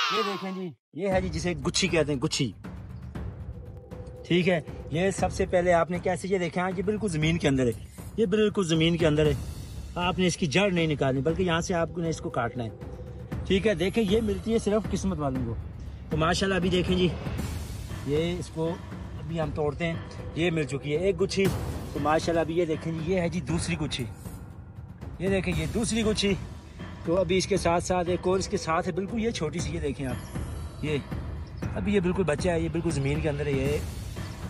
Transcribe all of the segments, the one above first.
ये देखें जी, ये है जी जिसे गुच्छी कहते हैं, गुच्छी। ठीक है, ये सबसे पहले आपने कैसे, ये देखें ये बिल्कुल ज़मीन के अंदर है, ये बिल्कुल ज़मीन के अंदर है। आपने इसकी जड़ नहीं निकालनी, बल्कि यहाँ से आपने इसको काटना है। ठीक है, देखें ये मिलती है सिर्फ किस्मत वालों को। तो माशाल्लाह अभी देखें जी, ये इसको अभी हम तोड़ते हैं, ये मिल चुकी है एक गुच्छी। तो माशाल्लाह अभी ये देखें जी, ये है जी दूसरी गुच्छी। ये देखें ये दूसरी गुच्छी। तो अभी इसके साथ साथ एक और इसके साथ है, बिल्कुल ये छोटी सी, ये देखें आप, ये अभी ये बिल्कुल बच्चा है, ये बिल्कुल ज़मीन के अंदर है।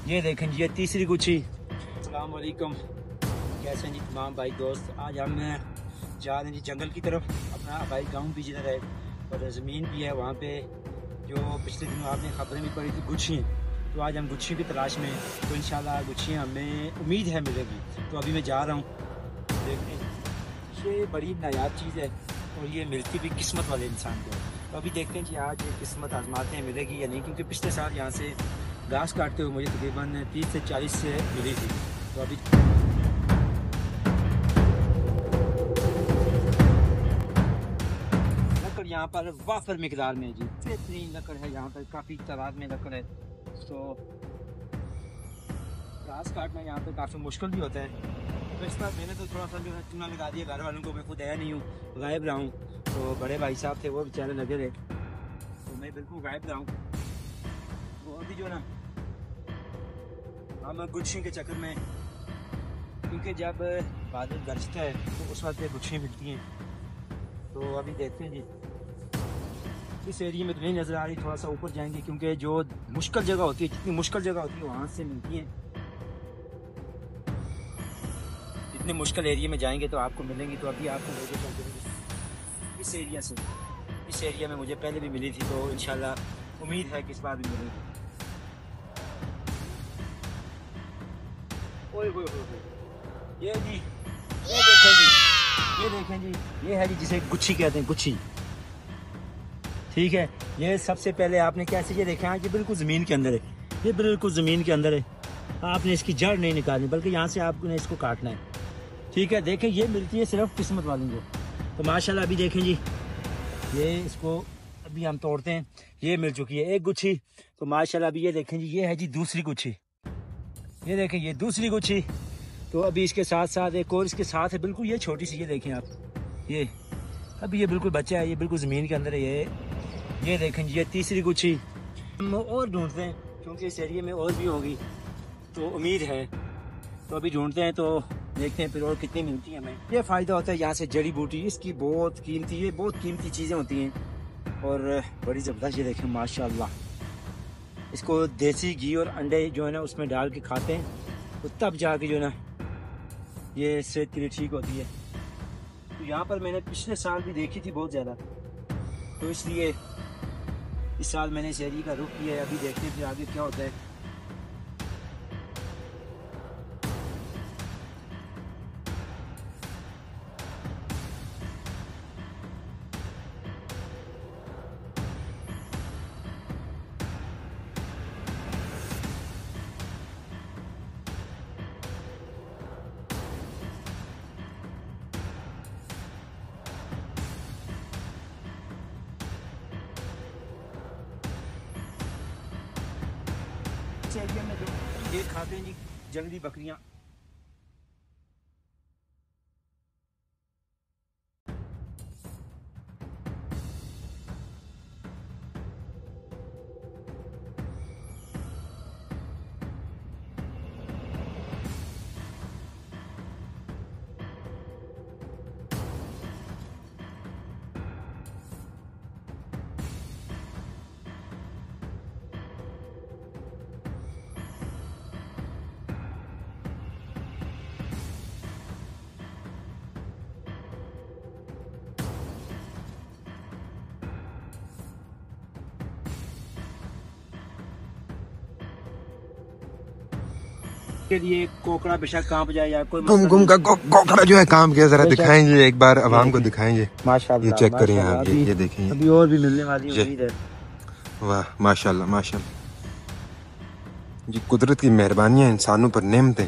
ये देखें जी, ये तीसरी गुच्छी। अस्सलाम वालेकुम, कैसे हैं जी तमाम भाई दोस्त। आज हम जा रहे हैं जी जंगल की तरफ। अपना भाई गाँव भी जिधर है और ज़मीन भी है, वहाँ पे जो पिछले दिनों आपने खबरें भी पढ़ी थी गुच्छी। तो आज हम गुच्छी की तलाश में, तो इंशाल्लाह गुच्छियाँ हमें उम्मीद है मिलेगी। तो अभी मैं जा रहा हूँ देखने। ये बड़ी नायाब चीज़ है और ये मिलती भी किस्मत वाले इंसान को। तो अभी देखते हैं कि आज ये किस्मत आजमाते हैं मिलेगी या नहीं, क्योंकि पिछले साल यहाँ से घास काटते हुए मुझे तकरीबन 30 से 40 से मिली थी। तो अभी लकड़ यहाँ पर वाफर मिकदार में जी, बेहतरीन लकड़ है यहाँ पर, काफ़ी तादाद में लकड़ है। तो घास काटना यहाँ पे काफ़ी मुश्किल भी होता है। तो इस बार मैंने तो थोड़ा सा जो है चूना लगा दिया घर वालों को, मैं खुद आया नहीं हूँ, गायब रहा हूँ। तो बड़े भाई साहब थे वो बेचारे लगे रहे, तो मैं बिल्कुल गायब रहा हूँ। वो अभी जो ना हम गुच्छी के चक्कर में, क्योंकि जब बादल गरजता है तो उस वक्त गुच्छी मिलती हैं। तो अभी देखते हैं जी, इस एरिया में तो नहीं नज़र आ रही, थोड़ा सा ऊपर जाएंगे, क्योंकि जो मुश्किल जगह होती है, जितनी मुश्किल जगह होती है वहाँ से मिलती हैं। इतने मुश्किल एरिया में जाएंगे तो आपको मिलेंगी। तो अभी आपको लेके चलते इस एरिया से, इस एरिया में मुझे पहले भी मिली थी, तो इंशाल्लाह उम्मीद है कि इस बार भी मिलेगी। ओए ओए ओए, ये जी, ये देखें जी, ये देखें जी, ये है जी जिसे गुच्छी कहते हैं, गुच्छी। ठीक है, ये सबसे पहले आपने कैसे, ये देखें ये बिल्कुल ज़मीन के अंदर है, ये बिल्कुल ज़मीन के अंदर है। आपने इसकी जड़ नहीं निकालनी, बल्कि यहाँ से आपने इसको काटना है। ठीक है, देखें ये मिलती है सिर्फ किस्मत वालों को। तो माशाल्लाह अभी देखें जी, ये इसको अभी हम तोड़ते हैं, ये मिल चुकी है एक गुच्छी। तो माशाल्लाह अभी ये देखें जी, ये है जी दूसरी गुच्छी। ये देखें ये दूसरी गुच्छी। तो अभी इसके साथ साथ एक और इसके साथ है, बिल्कुल ये छोटी सी, ये देखें आप, ये अभी ये बिल्कुल बच्चा है, ये बिल्कुल ज़मीन के अंदर है। ये देखें जी, ये तीसरी गुच्छी। हम और ढूंढते हैं, क्योंकि इस एरिया में और भी होगी, तो उम्मीद है। तो अभी ढूंढते हैं, तो देखते हैं फिर और कितनी मिलती है हमें। ये फ़ायदा होता है यहाँ से जड़ी बूटी, इसकी बहुत कीमती, ये बहुत कीमती चीज़ें होती हैं और बड़ी ज़बरदस्त। ये देखें माशाल्लाह, इसको देसी घी और अंडे जो है ना उसमें डाल के खाते हैं, तो तब जाके जो है ना ये सेहत के लिए ठीक होती है। तो यहाँ पर मैंने पिछले साल भी देखी थी बहुत ज़्यादा, तो इसलिए इस साल मैंने इस एरिया का रुख किया है। अभी देखते हैं फिर आगे क्या होता है। इस एरिया में जो ये खाते हैं जी जंगली बकरियाँ, के लिए कोकड़ा बेशक कांप जाए या कोई घूम घूम का कोकड़ा जो है काम किया, जरा दिखाएंगे एक बार आवाम को दिखाएंगे। माशाल्लाह, ये चेक करें आप, ये देखें, अभी और भी मिलने वाली उम्मीद है। वाह माशाल्लाह माशाल्लाह जी, कुदरत की मेहरबानियां इंसानों पर नेमतें।